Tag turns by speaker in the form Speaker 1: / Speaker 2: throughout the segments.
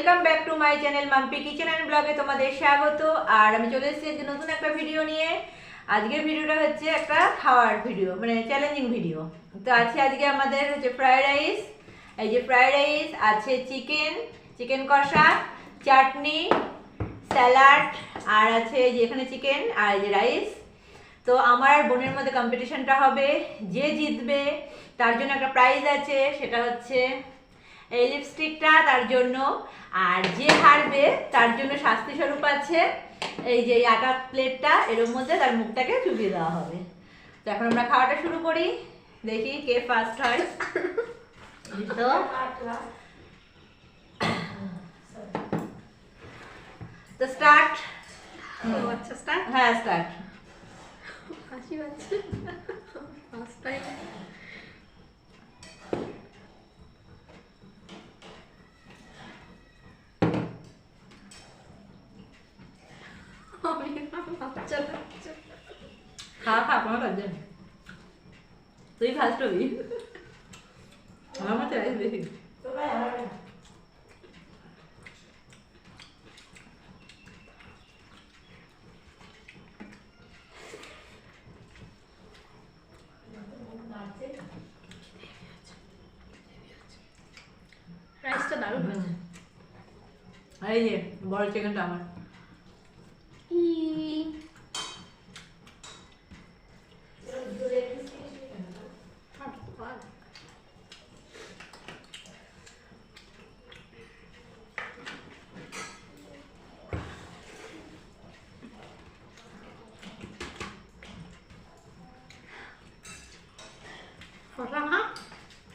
Speaker 1: Welcome back to my channel Mampi kitchen and ব্লগে তোমাদের স্বাগত। আর আমি চলে এসেছি আজকে নতুন একটা ভিডিও নিয়ে। আজকের ভিডিওটা হচ্ছে একটা খাওয়ার ভিডিও, মানে চ্যালেঞ্জিং ভিডিও। তো আছে আজকে আমাদের হচ্ছে ফ্রাইড রাইস, এই যে ফ্রাইড রাইস আছে, চিকেন কষা, চাটনি, স্যালাড, আর আছে যে এখানে চিকেন আর এই যে রাইস। তো আমার আর বোনের মধ্যে কম্পিটিশনটা হবে, যে জিতবে তার জন্য একটা প্রাইজ আছে, সেটা হচ্ছে এই লিপস্টিকটা তার জন্য। আর যে হারবে তার জন্য শাস্তি স্বরূপ আছে এই যে আটা প্লেটটা, এর মধ্যে তার মুখটাকে চুবিয়ে দেওয়া হবে। তো এখন আমরা খাওয়াটা শুরু করি, দেখি কে ফার্স্ট হয়। তো তো স্টার্ট।
Speaker 2: আচ্ছা স্টার্ট।
Speaker 1: হ্যাঁ স্টার্ট।
Speaker 2: হাসি পাচ্ছে ফার্স্ট টাইম।
Speaker 1: খা কোনো লাগছে না, তুই ফার্স্ট হবি। আমার মতে রাইস বেশি।
Speaker 2: রাইসটা দারুণ হয়েছে।
Speaker 1: আর এই যে বড় চিকেনটা আমার।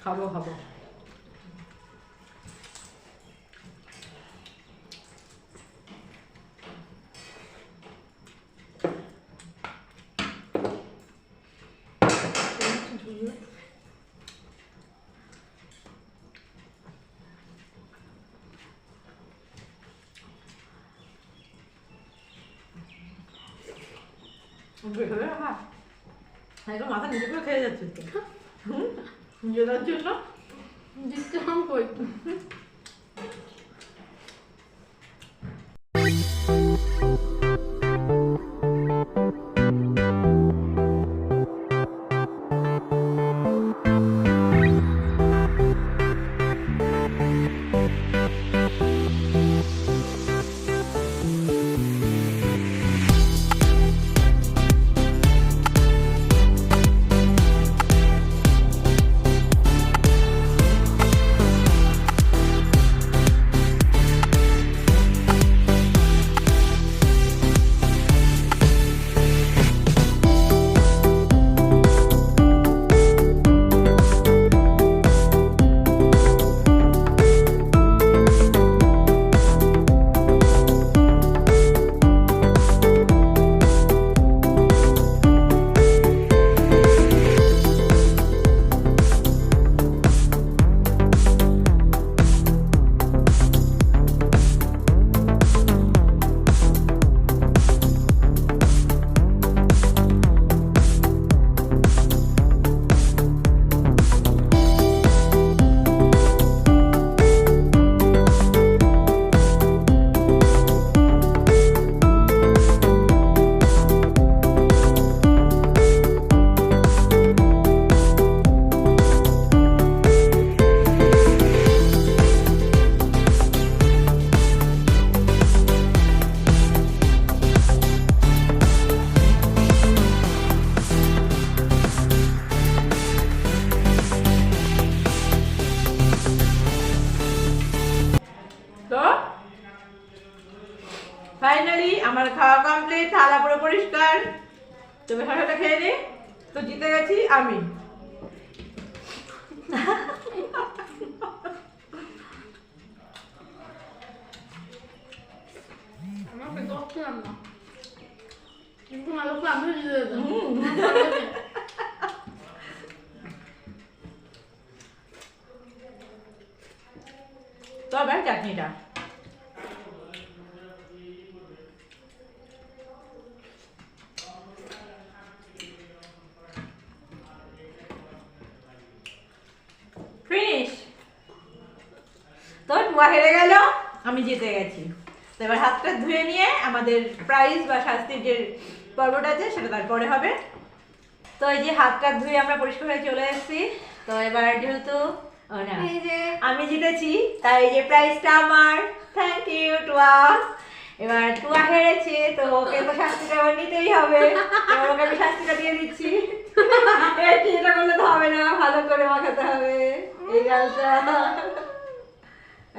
Speaker 1: খাবো খাবো। মাথা নিচে করে খেয়ে যাচ্ছে তো জেতার জন্য।
Speaker 2: জিতলাম কই?
Speaker 1: ফাইনালি আমার খাওয়া কমপ্লিট, থালা পুরো পরিষ্কার। তবে শসাটা খেয়ে নি, তো জিতে গেছি আমি।
Speaker 2: আমাকে দোষলাম না, কিন্তু আলোকে আমি জিতে যেতাম।
Speaker 1: তবে চাটনিটা ফিনিশ। তো টুয়া হেরে গেল, আমি জিতে গেছি। তো এবার হাতটা ধুয়ে নিয়ে আমাদের প্রাইজ বা শাস্তির যে পর্বটা আছে সেটা তারপরে হবে। তো এই যে হাতটা ধুয়ে আমরা পরিষ্কার হয়ে চলে এসেছি। তো এবার যেহেতু আমি জিতেছি তাই এই যে প্রাইজটা আমার। Thank you Tua. এবার টুয়া হেরেছে তো ওকে তো শাস্তিটা এবার নিতেই হবে। এবার ওকে আমি শাস্তিটা দিয়ে দিচ্ছি। এটা করলে তো হবে না, ভালো করে মাখাতে হবে এই গালটা।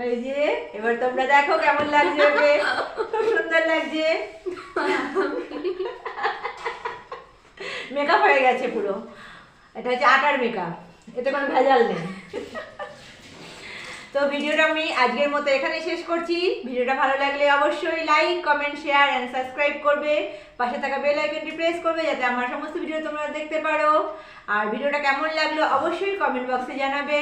Speaker 1: এই যে এবার তোমরা দেখো কেমন লাগছে ওকে। খুব সুন্দর লাগছে। মেকআপ হয়ে গেছে পুরো। এটা হচ্ছে আটার মেকআপ, এতে কোনো ভেজাল নেই। তো ভিডিওটা আমি আজকের মতো এখানেই শেষ করছি। ভিডিওটা ভালো লাগলে অবশ্যই like, comment, share and subscribe করবে। পাশে থাকা বেল আইকনটি প্রেস করবে যাতে আমার সমস্ত ভিডিও তোমরা দেখতে পারো। আর ভিডিওটা কেমন লাগলো অবশ্যই কমেন্ট বক্সে জানাবে।